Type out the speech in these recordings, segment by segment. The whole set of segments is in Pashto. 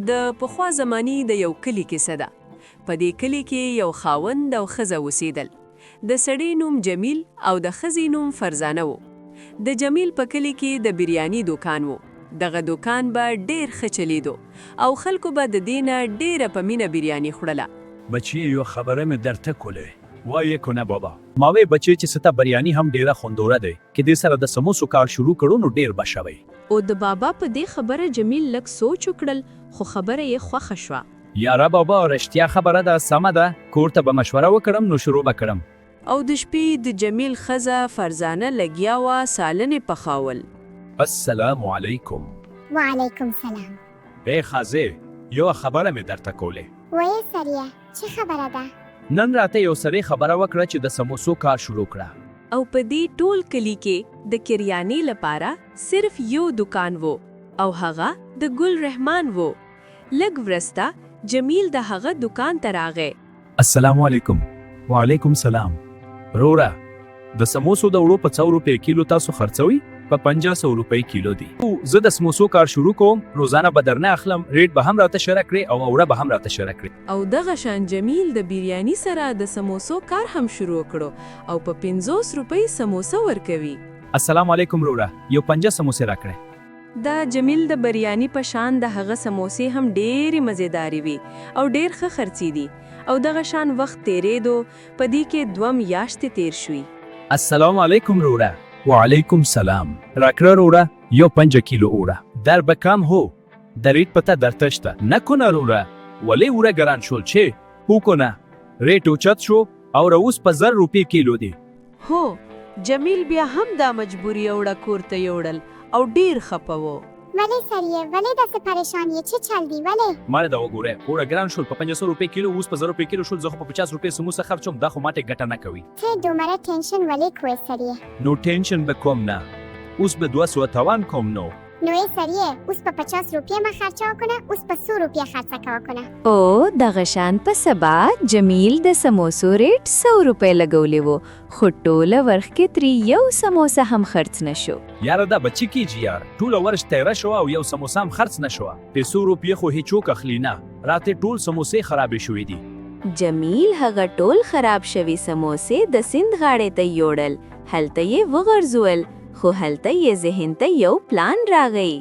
د پخوا زمانی د یو کلی کیسه ده. په دې کلی کې یو خاوند او ښځه اوسېدل. د سړي نوم جمیل او د ښځې نوم فرزانه و. د جمیل په کلی کې د بریاني دوکان و. دغه دوکان به ډېر ښه چلیدو او خلکو به د دې نه ډېره په مینه بریاني خوړله. بچی یو خبره مې درته کوله. وایې کنه بابا. ما وی بچی چې ستا بریاني هم ډېره خوندوره دی. کې دې سره د سموسو کار شروع کړو نو ډېر به شوی. او د بابا په دې خبره جمیل لږ سوچ وکړل خو خبره یې خوښه شوه. یاره بابا رښتیا خبره ده سمه ده کور ته به مشوره وکړم نو شروع به کړم. او د شپې د جمیل ښځه فرزانه لګیا وه سالنې پخول. السلام علیکم. وعلیکم سلام. ای ښځې یوه خبره مې درته کولې. وایې سریه څه خبره ده؟ نن راته یو سړی خبره وکړه چې د سموسو کار شروع کړه. او په دې ټول کلی کې د کریانې لپاره صرف یو دوکان وو او هغه د ګل رحمان وو. لږ ورسته جمیل د هغه دوکان ته راغی. السلام علیکم. وعلیکم سلام. روره د سموسو د وړو په 100 روپۍ کیلو تاسو خرڅوي؟ په 500 روپۍ کیلو دي. زه د سموسو کار شروع کوم روزانه به درنه اخلم ریټ به هم راته شره کړې او اوړه به هم راته شره کړې. او دغه شان جمیل د بریاني سره د سموسو کار هم شروع کړو او په 500 روپۍ سموسه ورکوي. السلام علیکم روره یو 5 سموسې راکړې. دا جمیل د بریاني په شان د هغه سموسې هم ډېرې مزیدارې وي او ډېر ښه خرڅې دي او دغه شان وخت تیرېدو په دې کې 2 میاشتې تیر شوي. السلام علیکم روره. وعلیکم سلام. راکړه روره یو 5 کیلو اوړه. در به کم هو د ریټ پته درته شته نکنه روره ولې اوړه ګران شول چې وکنه ریټ اوچت شو او اوس په 1000 روپۍ کیلو دی. هو جمیل بیا هم دا مجبوري اوړه کور ته یوړل او ډیر خپه و. ولې سریه ولې داسې پریشان یې څه چل دی ولې؟ ما دا وګوره اوړه ګران شول په 500 روپۍ کیلو اوس په 1000 روپۍ کیلو شول زه خو په 50 روپۍ سموسه خرڅوم دا خو ماته ګټه نه کوي. ته دومره ټینشن ولې کوې سریه؟ نو ټینشن به کوم نه اوس به 250 کوم نو یې سریه اوس په 50 روپۍ ما خرچه وکنه اوس په 100 روپۍ خرڅه کوکنه. او دغه شان په سبا جمیل د سموسو ریټ 100 روپۍ لګولې وو خو ټوله ورخ کې ترې یو سموسه هم خرڅ نشو. یاره دا بچی کیږي یار ټوله ورش تیره شو او یو سموسه هم خرڅ نشو. په 100 روپۍ خو هیڅوک اخلي نه راته ټول سموسې خرابې شوې دي. جمیل هغه ټول خراب شوي سموسې د سیند غاړې ته یوړل هلته یې وغورځول خو هلته یې ذهن ته یو پلان راغی.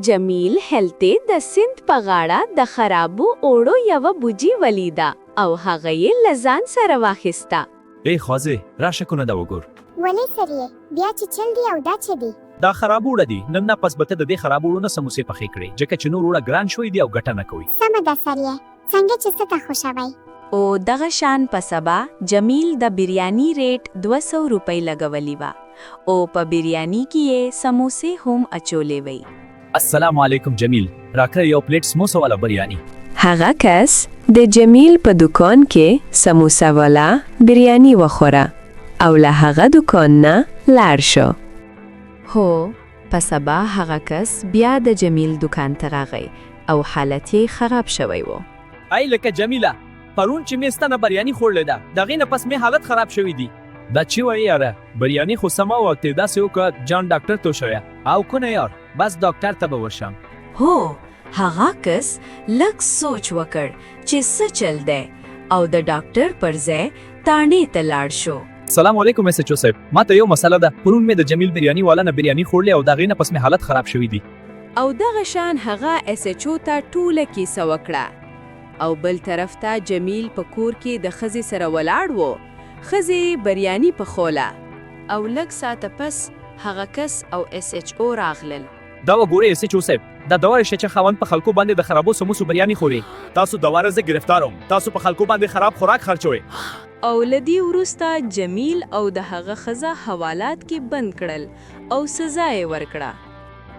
جمیل هلته د سیند په غاړه د خرابو اوړو یوه بوجي ولیده او هغه یې له ځان سره واخیسته. ای ښځې راشه کنه دا وګور. ولې سریه بیا چې چل دی او دا څه دی؟ دا خراب وړه دي نن نه پس به ته د دې خراب وړو نه سموسې پخې کړې ځکه چې نور وړه ګران شوي دي او ګټه نه کوي. سمه ده سریه څنګه چې څه ته خوشوئ. او دغه شان په سبا جمیل د بریاني ریټ 200 روپۍ لګولې وه او په بریاني کې یې سموسې هم اچولې وی. السلام علیکم جمیل راکړه یو پلیټ سموسه والا بریاني. هغه کس د جمیل په دکان کې سموسه والا بریاني وخوره او له هغه دکان نه لاړ شو. هو په سبا هغه کس بیا د جمیل دکان ته راغی او حالت یې خراب شوی و. ای لکه جمیله پرون چې مې ستنه بریاني خوړلې ده دغې نه پس مې حالت خراب شوی دی. دا چې وایي یاره بریاني خو سمه وه ته داسې وکړه جان ډاکټر ته شویه او کنه یار بس ډاکټر ته به ورشم. هو هغه کس لږ سوچ وکړ چې څه چل دی او د ډاکټر پر ځای تاڼې ته لاړ شو. سلام علیکم ایس ایچ او صاحب ما ته یو مسله ده پرون مې د جمیل بریاني والا نه بریاني خوړلې او دغې نه پس مې حالت خراب شوی دی. او دغه شان هغه ایس ایچ او ته ټوله کیسه وکړه او بل طرف ته جمیل په کور کې د ښځې سره ولاړ و. ښځې بریاني پخوله او لږ ساعته پس هغه کس او ایس ایچ او راغلل. دا وګورئ ایس ایچ او صاحب دا دواره شته چې خاوند په خلکو باندې د خرابو سموسو بریاني خوري. تاسو دواره زه گرفتاروم تاسو په خلکو باندې خراب خوراک خرچوئ. او لدی وروسته جمیل او د هغه ښځه حوالات کې بند کړل او سزا یې ورکړه.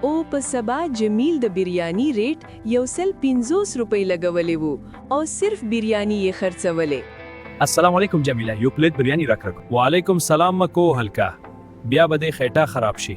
او په سبا جمیل د بریاني ریټ 150 روپۍ لګولې وو او صرف بریاني یې خرڅولې. السلام علیکم جمیله یو پلیټ بریاني راکړه. وعلیکم سلام مکو هلکا بیا به دې خیټه خراب شي.